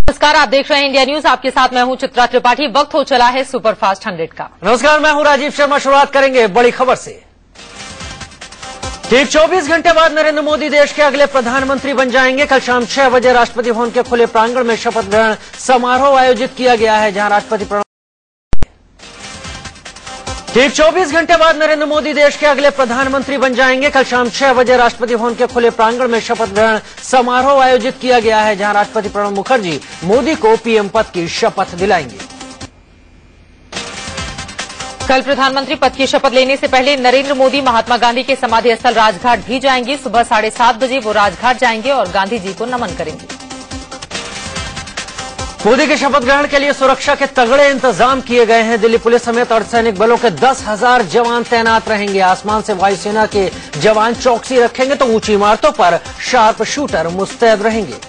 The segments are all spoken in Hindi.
नमस्कार, आप देख रहे हैं इंडिया न्यूज। आपके साथ मैं हूं चित्रा त्रिपाठी। वक्त हो चला है सुपरफास्ट 100 का। नमस्कार, मैं हूं राजीव शर्मा। शुरुआत करेंगे बड़ी खबर से। ठीक 24 घंटे बाद नरेंद्र मोदी देश के अगले प्रधानमंत्री बन जाएंगे। कल शाम 6 बजे राष्ट्रपति भवन के खुले प्रांगण में शपथ ग्रहण समारोह आयोजित किया गया है, जहां राष्ट्रपति प्रणब। ठीक 24 घंटे बाद नरेंद्र मोदी देश के अगले प्रधानमंत्री बन जाएंगे। कल शाम 6 बजे राष्ट्रपति भवन के खुले प्रांगण में शपथ ग्रहण समारोह आयोजित किया गया है, जहां राष्ट्रपति प्रणब मुखर्जी मोदी को पीएम पद की शपथ दिलाएंगे। कल प्रधानमंत्री पद की शपथ लेने से पहले नरेंद्र मोदी महात्मा गांधी के समाधि स्थल राजघाट भी जाएंगे। सुबह 7:30 बजे वो राजघाट जाएंगे और गांधी जी को नमन करेंगे। मोदी के शपथ ग्रहण के लिए सुरक्षा के तगड़े इंतजाम किए गए हैं। दिल्ली पुलिस समेत अर्धसैनिक बलों के 10,000 जवान तैनात रहेंगे। आसमान से वायुसेना के जवान चौकसी रखेंगे तो ऊंची इमारतों पर शार्प शूटर मुस्तैद रहेंगे।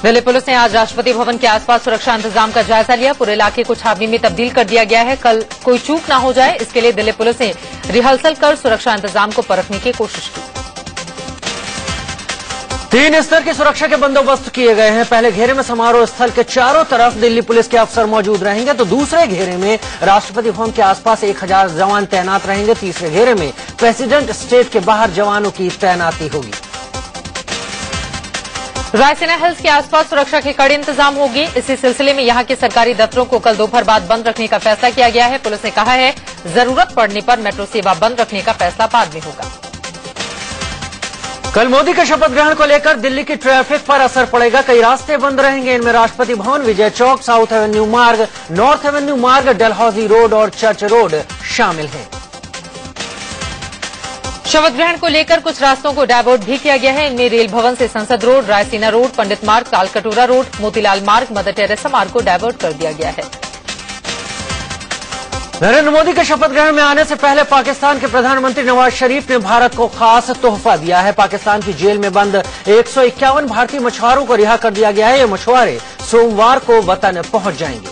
दिल्ली पुलिस ने आज राष्ट्रपति भवन के आसपास सुरक्षा इंतजाम का जायजा लिया। पूरे इलाके को छावनी में तब्दील कर दिया गया है। कल कोई चूक न हो जाए, इसके लिए दिल्ली पुलिस ने रिहर्सल कर सुरक्षा इंतजाम को परखने की कोशिश की। 3 स्तर की सुरक्षा के बंदोबस्त किए गए हैं। पहले घेरे में समारोह स्थल के चारों तरफ दिल्ली पुलिस के अफसर मौजूद रहेंगे, तो दूसरे घेरे में राष्ट्रपति भवन के आसपास 1000 जवान तैनात रहेंगे। तीसरे घेरे में प्रेसिडेंट स्टेट के बाहर जवानों की तैनाती होगी। रायसीना हिल्स के आसपास सुरक्षा के कड़े इंतजाम होंगे। इसी सिलसिले में यहां के सरकारी दफ्तरों को कल दोपहर बाद बंद रखने का फैसला किया गया है। पुलिस ने कहा है, जरूरत पड़ने पर मेट्रो सेवा बंद रखने का फैसला बाद में होगा। कल मोदी के शपथ ग्रहण को लेकर दिल्ली की ट्रैफिक पर असर पड़ेगा। कई रास्ते बंद रहेंगे। इनमें राष्ट्रपति भवन, विजय चौक, साउथ एवेन्यू मार्ग, नॉर्थ एवेन्यू मार्ग, डलहौजी रोड और चर्च रोड शामिल हैं। शपथ ग्रहण को लेकर कुछ रास्तों को डायवर्ट भी किया गया है। इनमें रेल भवन से संसद रोड, रायसीना रोड, पंडित मार्ग, तालकटोरा रोड, मोतीलाल मार्ग, मदर टेरेसा मार्ग को डायवर्ट कर दिया गया है। नरेंद्र मोदी के शपथ ग्रहण में आने से पहले पाकिस्तान के प्रधानमंत्री नवाज शरीफ ने भारत को खास तोहफा दिया है। पाकिस्तान की जेल में बंद 151 भारतीय मछुआरों को रिहा कर दिया गया है। ये मछुआरे सोमवार को वतन पहुंच जाएंगे।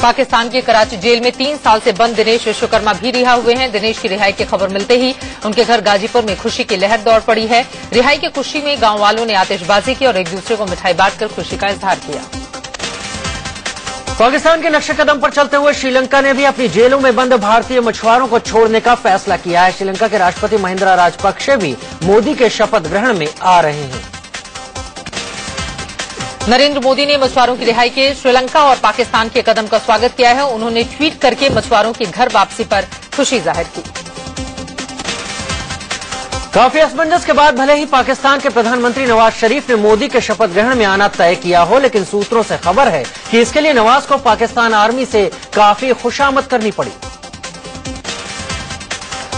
पाकिस्तान के कराची जेल में 3 साल से बंद दिनेश विश्वकर्मा भी रिहा हुए हैं। दिनेश की रिहाई की खबर मिलते ही उनके घर गाजीपुर में खुशी की लहर दौड़ पड़ी है। रिहाई की खुशी में गांव वालों ने आतिशबाजी की और एक दूसरे को मिठाई बांटकर खुशी का इजहार किया। पाकिस्तान के नक्शे कदम पर चलते हुए श्रीलंका ने भी अपनी जेलों में बंद भारतीय मछुआरों को छोड़ने का फैसला किया है। श्रीलंका के राष्ट्रपति महिंद्रा राजपक्षे भी मोदी के शपथ ग्रहण में आ रहे हैं। नरेंद्र मोदी ने मछुआरों की रिहाई के श्रीलंका और पाकिस्तान के कदम का स्वागत किया है। उन्होंने ट्वीट करके मछुआरों की घर वापसी पर खुशी जाहिर की। काफी असमंजस के बाद भले ही पाकिस्तान के प्रधानमंत्री नवाज शरीफ ने मोदी के शपथ ग्रहण में आना तय किया हो, लेकिन सूत्रों से खबर है कि इसके लिए नवाज को पाकिस्तान आर्मी से काफी खुशामद करनी पड़ी।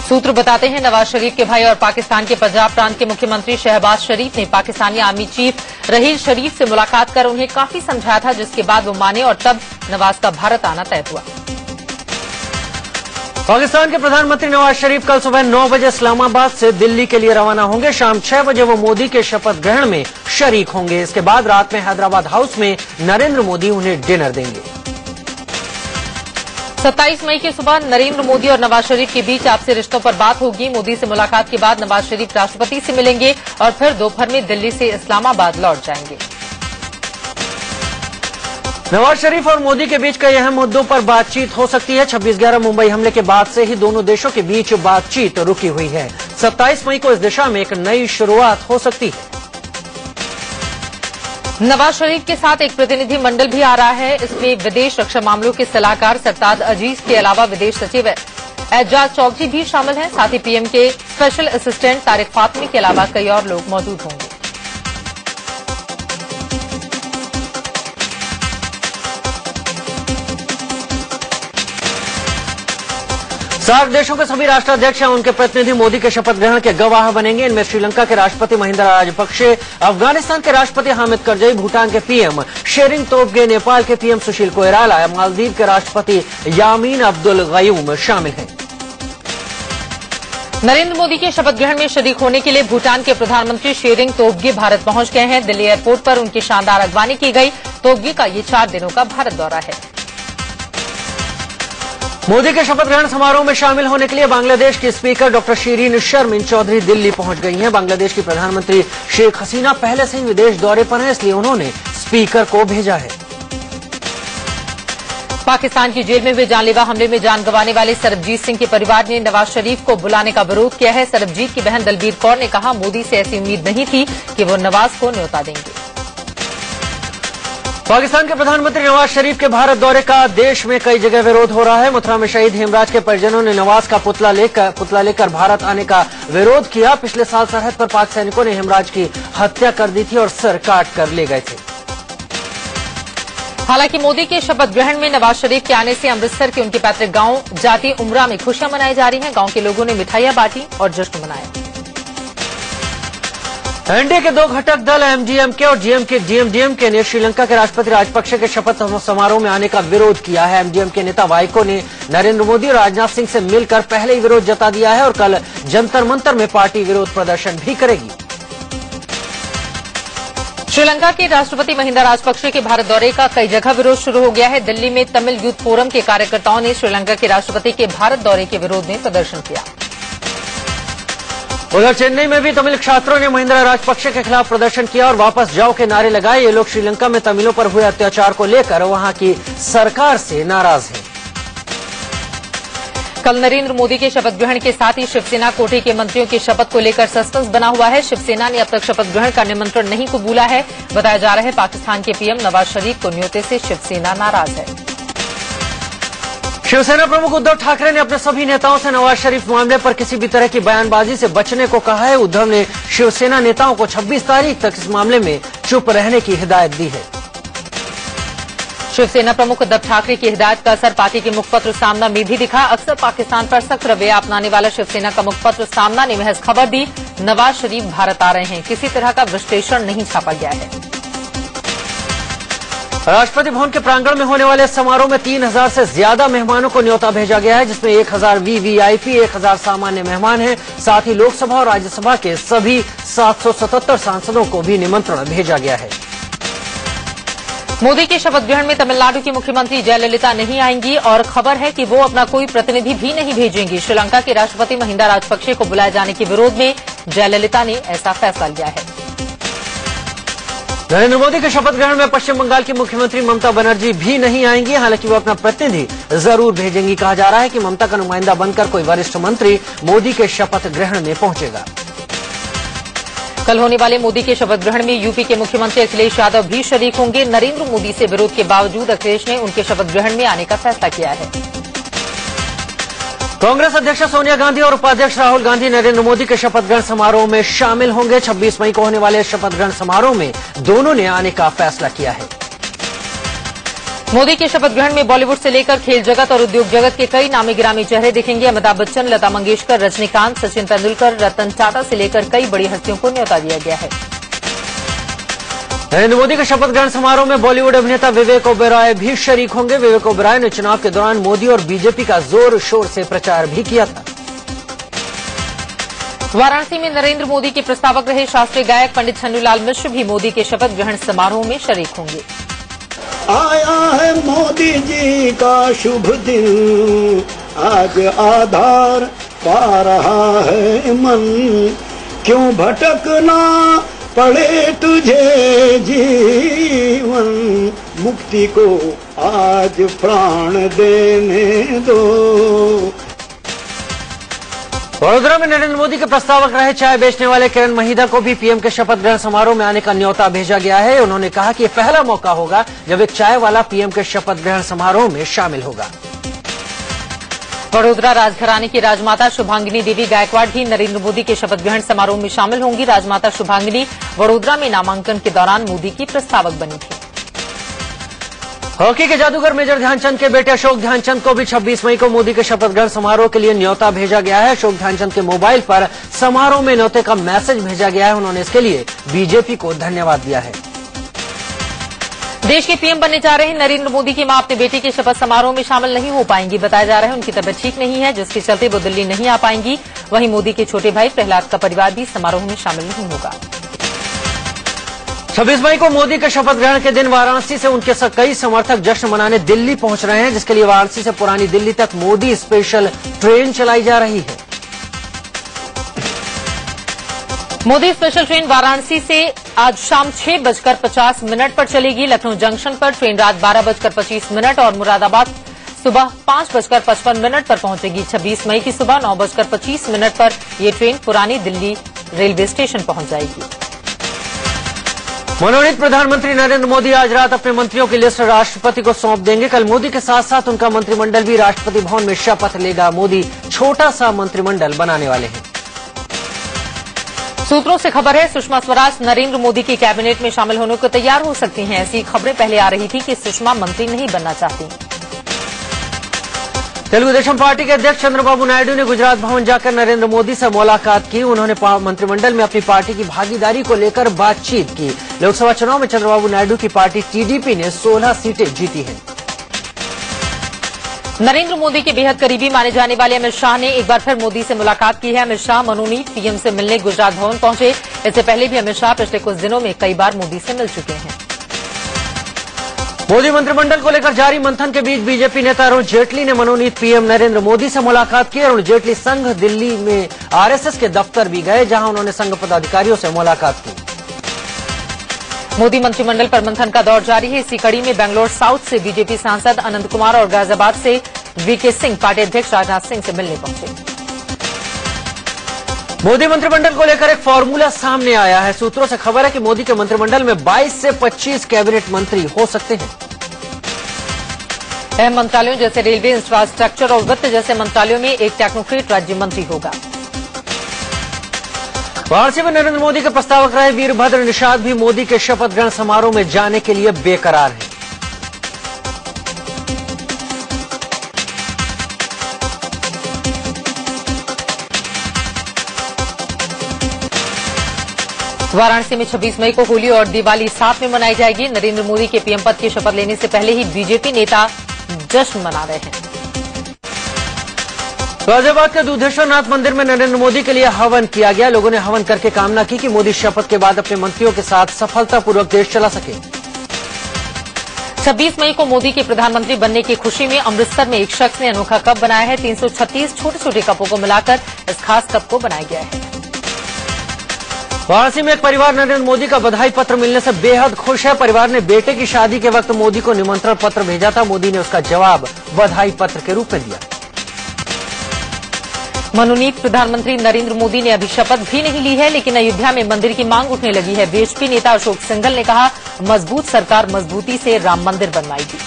सूत्र बताते हैं, नवाज शरीफ के भाई और पाकिस्तान के पंजाब प्रांत के मुख्यमंत्री शहबाज शरीफ ने पाकिस्तानी आर्मी चीफ रहील शरीफ से मुलाकात कर उन्हें काफी समझाया था, जिसके बाद वो माने और तब नवाज का भारत आना तय हुआ। पाकिस्तान के प्रधानमंत्री नवाज शरीफ कल सुबह 9 बजे इस्लामाबाद से दिल्ली के लिए रवाना होंगे। शाम 6 बजे वो मोदी के शपथ ग्रहण में शरीक होंगे। इसके बाद रात में हैदराबाद हाउस में नरेंद्र मोदी उन्हें डिनर देंगे। 27 मई की सुबह नरेंद्र मोदी और नवाज शरीफ के बीच आपसी रिश्तों पर बात होगी। मोदी से मुलाकात के बाद नवाज शरीफ राष्ट्रपति से मिलेंगे और फिर दोपहर में दिल्ली से इस्लामाबाद लौट जाएंगे। नवाज शरीफ और मोदी के बीच कई अहम मुद्दों पर बातचीत हो सकती है। 26/11 मुंबई हमले के बाद से ही दोनों देशों के बीच बातचीत रुकी हुई है। 27 मई को इस दिशा में एक नई शुरुआत हो सकती है। नवाज शरीफ के साथ एक प्रतिनिधि मंडल भी आ रहा है। इसमें विदेश रक्षा मामलों के सलाहकार सरताज अजीज के अलावा विदेश सचिव एजाज चौधरी भी शामिल हैं। साथ ही पीएम के स्पेशल असिस्टेंट तारिक फातमी के अलावा कई और लोग मौजूद होंगे। सार्क देशों के सभी राष्ट्राध्यक्ष या उनके प्रतिनिधि मोदी के शपथ ग्रहण के गवाह बनेंगे। इनमें श्रीलंका के राष्ट्रपति महिंद्रा राजपक्षे, अफगानिस्तान के राष्ट्रपति हामिद करजई, भूटान के पीएम शेरिंग तोब्गे, नेपाल के पीएम सुशील कोइराला, मालदीव के राष्ट्रपति यामीन अब्दुल गयूम शामिल हैं। नरेंद्र मोदी के शपथ ग्रहण में शरीक होने के लिए भूटान के प्रधानमंत्री शेरिंग तोब्गे भारत पहुंच गए हैं। दिल्ली एयरपोर्ट पर उनकी शानदार अगवानी की गई। तोब्गे का ये 4 दिनों का भारत दौरा है। मोदी के शपथ ग्रहण समारोह में शामिल होने के लिए बांग्लादेश की स्पीकर डॉक्टर शिरीन शर्मिन चौधरी दिल्ली पहुंच गई हैं। बांग्लादेश की प्रधानमंत्री शेख हसीना पहले से ही विदेश दौरे पर हैं, इसलिए उन्होंने स्पीकर को भेजा है। पाकिस्तान की जेल में हुए जानलेवा हमले में जान गंवाने वाले सरबजीत सिंह के परिवार ने नवाज शरीफ को बुलाने का विरोध किया है। सरबजीत की बहन दलबीर कौर ने कहा, मोदी से ऐसी उम्मीद नहीं थी कि वो नवाज को न्योता देंगे। पाकिस्तान के प्रधानमंत्री नवाज शरीफ के भारत दौरे का देश में कई जगह विरोध हो रहा है। मथुरा में शहीद हेमराज के परिजनों ने नवाज का पुतला लेकर भारत आने का विरोध किया। पिछले साल सरहद पर पाक सैनिकों ने हेमराज की हत्या कर दी थी और सर काट कर ले गए थे। हालांकि मोदी के शपथ ग्रहण में नवाज शरीफ के आने से अमृतसर के उनके पैतृक गांव जाती उमरा में खुशियां मनाई जा रही हैं। गांव के लोगों ने मिठाइयां बांटी और जश्न मनाया। एनडीए के दो घटक दल एमडीएमके और डीएमडीएमके ने श्रीलंका के राष्ट्रपति राजपक्षे के शपथ समारोह में आने का विरोध किया है। एमडीएमके नेता वाइको ने नरेंद्र मोदी और राजनाथ सिंह से मिलकर पहले ही विरोध जता दिया है और कल जंतर मंतर में पार्टी विरोध प्रदर्शन भी करेगी। श्रीलंका के राष्ट्रपति महिंदा राजपक्षे के भारत दौरे का कई जगह विरोध शुरू हो गया है। दिल्ली में तमिल यूथ फोरम के कार्यकर्ताओं ने श्रीलंका के राष्ट्रपति के भारत दौरे के विरोध में प्रदर्शन किया। उधर चेन्नई में भी तमिल छात्रों ने महिंदा राजपक्षे के खिलाफ प्रदर्शन किया और वापस जाओ के नारे लगाए। ये लोग श्रीलंका में तमिलों पर हुए अत्याचार को लेकर वहां की सरकार से नाराज हैं। कल नरेंद्र मोदी के शपथ ग्रहण के साथ ही शिवसेना कोटे के मंत्रियों की शपथ को लेकर सस्पेंस बना हुआ है। शिवसेना ने अब तक शपथ ग्रहण का निमंत्रण नहीं कबूला है। बताया जा रहा है पाकिस्तान के पीएम नवाज शरीफ को न्योते से शिवसेना नाराज है। शिवसेना प्रमुख उद्धव ठाकरे ने अपने सभी नेताओं से नवाज शरीफ मामले पर किसी भी तरह की बयानबाजी से बचने को कहा है। उद्धव ने शिवसेना नेताओं को 26 तारीख तक इस मामले में चुप रहने की हिदायत दी है। शिवसेना प्रमुख उद्धव ठाकरे की हिदायत का असर पार्टी के मुखपत्र सामना में भी दिखा। अक्सर पाकिस्तान पर सख्त रवैया अपनाने वाला शिवसेना का मुखपत्र सामना ने महज खबर दी, नवाज शरीफ भारत आ रहे हैं। किसी तरह का विश्लेषण नहीं छापा गया है। राष्ट्रपति भवन के प्रांगण में होने वाले समारोह में 3000 से ज्यादा मेहमानों को न्योता भेजा गया है, जिसमें 1000 वीवीआईपी, 1000 सामान्य मेहमान हैं। साथ ही लोकसभा और राज्यसभा के सभी 777 सांसदों को भी निमंत्रण भेजा गया है। मोदी के शपथ ग्रहण में तमिलनाडु की मुख्यमंत्री जयललिता नहीं आएंगी और खबर है कि वो अपना कोई प्रतिनिधि भी नहीं भेजेंगी। श्रीलंका के राष्ट्रपति महिंदा राजपक्षे को बुलाए जाने के विरोध में जयललिता ने ऐसा फैसला लिया है। नरेंद्र मोदी के शपथ ग्रहण में पश्चिम बंगाल की मुख्यमंत्री ममता बनर्जी भी नहीं आएंगी। हालांकि वो अपना प्रतिनिधि जरूर भेजेंगी। कहा जा रहा है कि ममता का नुमाइंदा बनकर कोई वरिष्ठ मंत्री मोदी के शपथ ग्रहण में पहुंचेगा। कल होने वाले मोदी के शपथ ग्रहण में यूपी के मुख्यमंत्री अखिलेश यादव भी शरीक होंगे। नरेंद्र मोदी से विरोध के बावजूद अखिलेश ने उनके शपथ ग्रहण में आने का फैसला किया है। कांग्रेस अध्यक्ष सोनिया गांधी और उपाध्यक्ष राहुल गांधी नरेंद्र मोदी के शपथ ग्रहण समारोह में शामिल होंगे। 26 मई को होने वाले शपथ ग्रहण समारोह में दोनों ने आने का फैसला किया है। मोदी के शपथ ग्रहण में बॉलीवुड से लेकर खेल जगत और उद्योग जगत के कई नामी गिरामी चेहरे दिखेंगे। अमिताभ बच्चन, लता मंगेशकर, रजनीकांत, सचिन तेंदुलकर, रतन टाटा से लेकर कई बड़ी हस्तियों को न्योता दिया गया है। नरेंद्र मोदी के शपथ ग्रहण समारोह में बॉलीवुड अभिनेता विवेक ओबेरॉय भी शरीक होंगे। विवेक ओबेरॉय ने चुनाव के दौरान मोदी और बीजेपी का जोर शोर से प्रचार भी किया था। वाराणसी में नरेंद्र मोदी के प्रस्तावक रहे शास्त्रीय गायक पंडित छन्नूलाल मिश्र भी मोदी के शपथ ग्रहण समारोह में शरीक होंगे। आया है मोदी जी का शुभ दिन, आज आधार पा रहा है मन, क्यों भटकना पड़े तुझे जीवन, मुक्ति को आज प्राण देने दो। वडोदरा में नरेंद्र मोदी के प्रस्तावक रहे चाय बेचने वाले किरण महिदा को भी पीएम के शपथ ग्रहण समारोह में आने का न्योता भेजा गया है। उन्होंने कहा कि यह पहला मौका होगा जब एक चाय वाला पीएम के शपथ ग्रहण समारोह में शामिल होगा। वडोदरा राजघराने की राजमाता शुभांगिनी देवी गायकवाड़ भी नरेंद्र मोदी के शपथ ग्रहण समारोह में शामिल होंगी। राजमाता शुभांगिनी वडोदरा में नामांकन के दौरान मोदी की प्रस्तावक बनी थी। हॉकी के जादूगर मेजर ध्यानचंद के बेटे अशोक ध्यानचंद को भी 26 मई को मोदी के शपथ ग्रहण समारोह के लिए न्योता भेजा गया है। अशोक ध्यानचंद के मोबाइल पर समारोह में न्योते का मैसेज भेजा गया है। उन्होंने इसके लिए बीजेपी को धन्यवाद दिया है। देश के पीएम बनने जा रहे नरेंद्र मोदी की मां अपने बेटी के शपथ समारोह में शामिल नहीं हो पाएंगी। बताया जा रहा है उनकी तबियत ठीक नहीं है, जिसके चलते वो दिल्ली नहीं आ पाएंगी। वहीं मोदी के छोटे भाई प्रहलाद का परिवार भी समारोह में शामिल नहीं होगा। 26 मई को मोदी के शपथ ग्रहण के दिन वाराणसी से उनके कई समर्थक जश्न मनाने दिल्ली पहुंच रहे हैं, जिसके लिए वाराणसी से पुरानी दिल्ली तक मोदी स्पेशल ट्रेन चलाई जा रही है। मोदी स्पेशल ट्रेन वाराणसी से आज शाम 6:50 पर चलेगी। लखनऊ जंक्शन पर ट्रेन रात 12:25 और मुरादाबाद सुबह 5:55 पर पहुंचेगी। 26 मई की सुबह 9:25 पर यह ट्रेन पुरानी दिल्ली रेलवे स्टेशन पहुंच जाएगी। मनोनीत प्रधानमंत्री नरेंद्र मोदी आज रात अपने मंत्रियों की लिस्ट राष्ट्रपति को सौंप देंगे। कल मोदी के साथ साथ उनका मंत्रिमंडल भी राष्ट्रपति भवन में शपथ लेगा। मोदी छोटा सा मंत्रिमंडल बनाने वाले हैं। सूत्रों से खबर है, सुषमा स्वराज नरेंद्र मोदी की कैबिनेट में शामिल होने को तैयार हो सकती हैं। ऐसी खबरें पहले आ रही थी कि सुषमा मंत्री नहीं बनना चाहती। तेलुगु देशम पार्टी के अध्यक्ष चंद्रबाबू नायडू ने गुजरात भवन जाकर नरेंद्र मोदी से मुलाकात की। उन्होंने मंत्रिमंडल में अपनी पार्टी की भागीदारी को लेकर बातचीत की। लोकसभा चुनाव में चंद्रबाबू नायडू की पार्टी टीडीपी ने 16 सीटें जीती हैं। नरेंद्र मोदी के बेहद करीबी माने जाने वाले अमित शाह ने एक बार फिर मोदी से मुलाकात की है। अमित शाह मनोनीत पीएम से मिलने गुजरात भवन पहुंचे। इससे पहले भी अमित शाह पिछले कुछ दिनों में कई बार मोदी से मिल चुके हैं। मोदी मंत्रिमंडल को लेकर जारी मंथन के बीच बीजेपी नेता अरुण जेटली ने मनोनीत पीएम नरेंद्र मोदी से मुलाकात की। अरुण जेटली संघ दिल्ली में आरएसएस के दफ्तर भी गए, जहां उन्होंने संघ पदाधिकारियों से मुलाकात की। मोदी मंत्रिमंडल पर मंथन का दौर जारी है। इसी कड़ी में बेंगलोर साउथ से बीजेपी सांसद अनंत कुमार और गाजियाबाद से वीके सिंह पार्टी अध्यक्ष राजनाथ सिंह से मिलने पहुंचे। मोदी मंत्रिमंडल को लेकर एक फॉर्मूला सामने आया है। सूत्रों से खबर है कि मोदी के मंत्रिमंडल में 22 से 25 कैबिनेट मंत्री हो सकते हैं। अहम मंत्रालयों जैसे रेलवे, इंफ्रास्ट्रक्चर और वित्त जैसे मंत्रालयों में एक टेक्नोक्रेट राज्य मंत्री होगा। वाराणसी में नरेंद्र मोदी के प्रस्तावक रहे वीरभद्र निषाद भी मोदी के शपथ ग्रहण समारोह में जाने के लिए बेकरार हैं। वाराणसी में 26 मई को होली और दिवाली साथ में मनाई जाएगी। नरेंद्र मोदी के पीएम पद की शपथ लेने से पहले ही बीजेपी नेता जश्न मना रहे हैं। गाजियाबाद के दूधेश्वर नाथ मंदिर में नरेंद्र मोदी के लिए हवन किया गया। लोगों ने हवन करके कामना की कि मोदी शपथ के बाद अपने मंत्रियों के साथ सफलतापूर्वक देश चला सके। 26 मई को मोदी के प्रधानमंत्री बनने की खुशी में अमृतसर में एक शख्स ने अनोखा कप बनाया है। 336 छोटे छोटे कपों को मिलाकर इस खास कप को बनाया गया है। वाराणसी में एक परिवार नरेंद्र मोदी का बधाई पत्र मिलने से बेहद खुश है। परिवार ने बेटे की शादी के वक्त मोदी को निमंत्रण पत्र भेजा था। मोदी ने उसका जवाब बधाई पत्र के रूप में दिया। मनोनीत प्रधानमंत्री नरेंद्र मोदी ने अभी शपथ भी नहीं ली है, लेकिन अयोध्या में मंदिर की मांग उठने लगी है। बीएसपी नेता अशोक सिंघल ने कहा, मजबूत सरकार मजबूती से राम मंदिर बनवाएगी।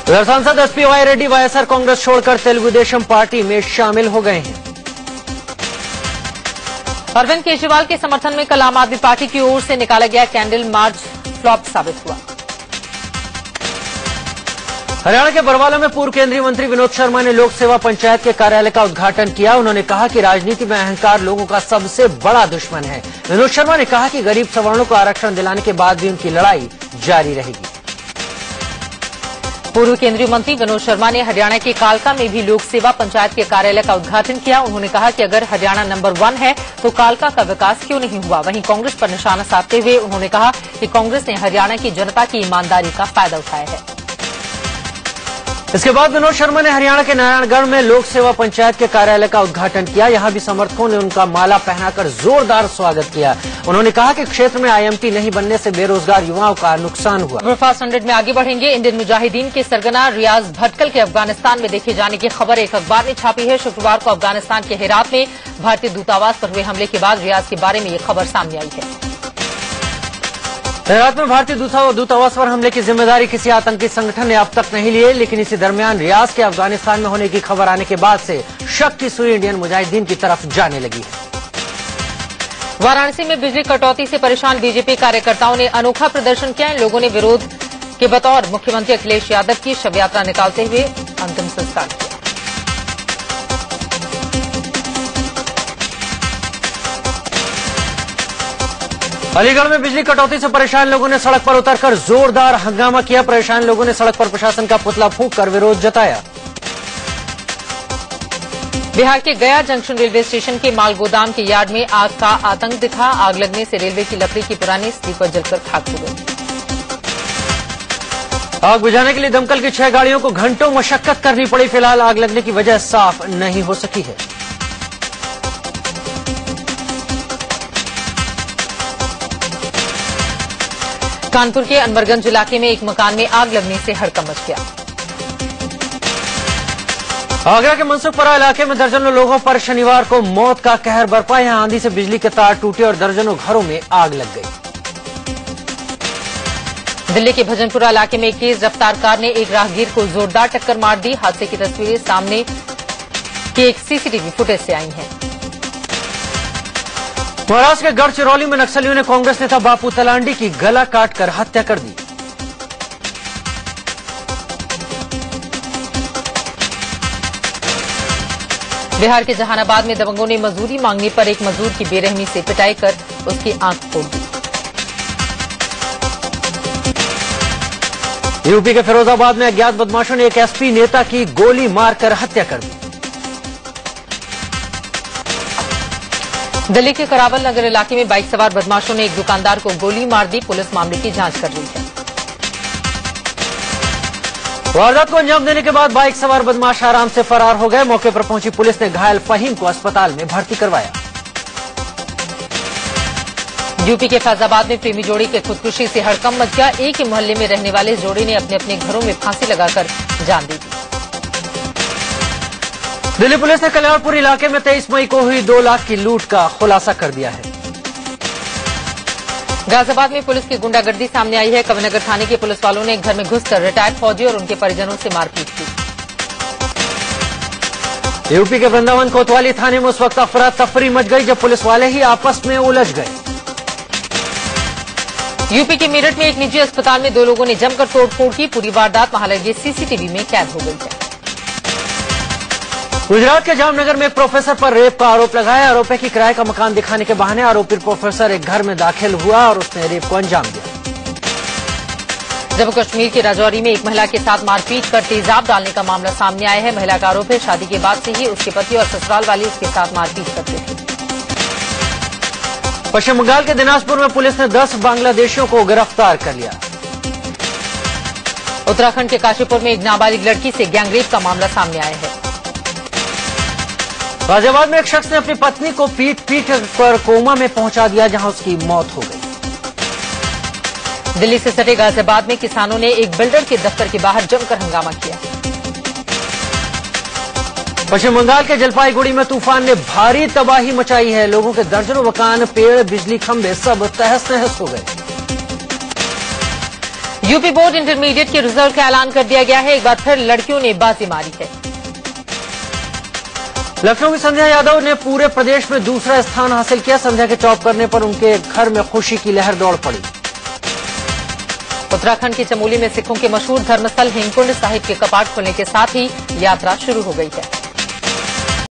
उधर सांसद SP Y Reddy YSR Congress छोड़कर तेलुगु देशम पार्टी में शामिल हो गए हैं। अरविंद केजरीवाल के समर्थन में कल आम आदमी पार्टी की ओर से निकाला गया कैंडल मार्च फ्लॉप साबित हुआ। हरियाणा के बरवाला में पूर्व केंद्रीय मंत्री विनोद शर्मा ने लोक सेवा पंचायत के कार्यालय का उद्घाटन किया। उन्होंने कहा कि राजनीति में अहंकार लोगों का सबसे बड़ा दुश्मन है। विनोद शर्मा ने कहा कि गरीब सवर्णों को आरक्षण दिलाने के बाद भी उनकी लड़ाई जारी रहेगी। पूर्व केंद्रीय मंत्री विनोद शर्मा ने हरियाणा के कालका में भी लोक सेवा पंचायत के कार्यालय का उद्घाटन किया। उन्होंने कहा कि अगर हरियाणा नंबर 1 है तो कालका का विकास क्यों नहीं हुआ। वहीं कांग्रेस पर निशाना साधते हुए उन्होंने कहा कि कांग्रेस ने हरियाणा की जनता की ईमानदारी का फायदा उठाया है। इसके बाद विनोद शर्मा ने हरियाणा के नारायणगढ़ में लोक सेवा पंचायत के कार्यालय का उद्घाटन किया। यहां भी समर्थकों ने उनका माला पहनाकर जोरदार स्वागत किया। उन्होंने कहा कि क्षेत्र में आईएमटी नहीं बनने से बेरोजगार युवाओं का नुकसान हुआ। ब्रेकफास्ट 100 में आगे बढ़ेंगे। इंडियन मुजाहिदीन के सरगना रियाज भटकल के अफगानिस्तान में देखे जाने की खबर एक अखबार ने छापी है। शुक्रवार को अफगानिस्तान के हेरात में भारतीय दूतावास पर हुए हमले के बाद रियाज के बारे में ये खबर सामने आई है। हेरात में भारतीय दूतावास पर हमले की जिम्मेदारी किसी आतंकी संगठन ने अब तक नहीं ली है, लेकिन इसी दरमियान रियाज के अफगानिस्तान में होने की खबर आने के बाद से शक की सुई इंडियन मुजाहिदीन की तरफ जाने लगी है। वाराणसी में बिजली कटौती से परेशान बीजेपी कार्यकर्ताओं ने अनोखा प्रदर्शन किया। इन लोगों ने विरोध के बतौर मुख्यमंत्री अखिलेश यादव की शव यात्रा निकालते हुए अंतिम संस्कार किया। अलीगढ़ में बिजली कटौती से परेशान लोगों ने सड़क पर उतरकर जोरदार हंगामा किया। परेशान लोगों ने सड़क पर प्रशासन का पुतला फूंक कर विरोध जताया। बिहार के गया जंक्शन रेलवे स्टेशन के माल गोदाम के यार्ड में आग का आतंक दिखा। आग लगने से रेलवे की लकड़ी की पुरानी स्लीपर जलकर खाक हो गई। आग बुझाने के लिए दमकल की 6 गाड़ियों को घंटों मशक्कत करनी पड़ी। फिलहाल आग लगने की वजह साफ नहीं हो सकी है। कानपुर के अनवरगंज इलाके में एक मकान में आग लगने से हड़कंप मच गया। आगरा के मनसुखपुरा इलाके में दर्जनों लोगों पर शनिवार को मौत का कहर बरपा। यहां आंधी से बिजली के तार टूटे और दर्जनों घरों में आग लग गई। दिल्ली के भजनपुरा इलाके में एक तेज रफ्तार कार ने एक राहगीर को जोरदार टक्कर मार दी। हादसे की तस्वीरें सामने की एक सीसीटीवी फुटेज से आई हैं। महाराष्ट्र के गढ़चिरौली में नक्सलियों ने कांग्रेस नेता बापू तलांडी की गला काटकर हत्या कर दी। बिहार के जहानाबाद में दबंगों ने मजदूरी मांगने पर एक मजदूर की बेरहमी से पिटाई कर उसकी आंख फोड़ दी। यूपी के फिरोजाबाद में अज्ञात बदमाशों ने एक एसपी नेता की गोली मारकर हत्या कर दी। दिल्ली के करावल नगर इलाके में बाइक सवार बदमाशों ने एक दुकानदार को गोली मार दी। पुलिस मामले की जांच कर रही है। वारदात को अंजाम देने के बाद बाइक सवार बदमाश आराम से फरार हो गए। मौके पर पहुंची पुलिस ने घायल फहीम को अस्पताल में भर्ती करवाया। यूपी के फैजाबाद में प्रेमी जोड़ी के खुदकुशी से हड़कंप मच गया। एक ही मोहल्ले में रहने वाले जोड़े ने अपने अपने घरों में फांसी लगाकर जान दी थी। दिल्ली पुलिस ने कल्याणपुर इलाके में 23 मई को हुई 2 लाख की लूट का खुलासा कर दिया है। गाजियाबाद में पुलिस की गुंडागर्दी सामने आई है। कविनगर थाने के पुलिस वालों ने घर में घुसकर रिटायर्ड फौजी और उनके परिजनों से मारपीट की। यूपी के वृंदावन कोतवाली थाने में उस वक्त अफरा तफरी मच गई जब पुलिस वाले ही आपस में उलझ गए। यूपी के मेरठ में एक निजी अस्पताल में 2 लोगों ने जमकर तोड़फोड़ की। पूरी वारदात वहां लगे सीसीटीवी में कैद हो गई है। गुजरात के जामनगर में एक प्रोफेसर पर रेप का आरोप लगाया। आरोप है कि किराए का मकान दिखाने के बहाने आरोपी प्रोफेसर एक घर में दाखिल हुआ और उसने रेप को अंजाम दिया। जम्मू कश्मीर के राजौरी में एक महिला के साथ मारपीट कर तेजाब डालने का मामला सामने आया है। महिला का आरोप है शादी के बाद से ही उसके पति और ससुराल वाले उसके साथ मारपीट करते थे। पश्चिम बंगाल के दिनाजपुर में पुलिस ने 10 बांग्लादेशियों को गिरफ्तार कर लिया। उत्तराखंड के काशीपुर में एक नाबालिग लड़की से गैंगरेप का मामला सामने आया है। गाजियाबाद में एक शख्स ने अपनी पत्नी को पीट कर कोमा में पहुंचा दिया जहां उसकी मौत हो गई। दिल्ली से सटे गाजियाबाद में किसानों ने एक बिल्डर के दफ्तर के बाहर जमकर हंगामा किया। पश्चिम बंगाल के जलपाईगुड़ी में तूफान ने भारी तबाही मचाई है। लोगों के दर्जनों मकान, पेड़, बिजली खंभे सब तहस नहस हो गए। यूपी बोर्ड इंटरमीडिएट के रिजल्ट का ऐलान कर दिया गया है। एक बार फिर लड़कियों ने बाजी मारी है। लखनऊ की संध्या यादव ने पूरे प्रदेश में दूसरा स्थान हासिल किया। संध्या के टॉप करने पर उनके घर में खुशी की लहर दौड़ पड़ी। उत्तराखंड के चमोली में सिखों के मशहूर धर्मस्थल हेमकुंड साहिब के कपाट खुलने के साथ ही यात्रा शुरू हो गई है।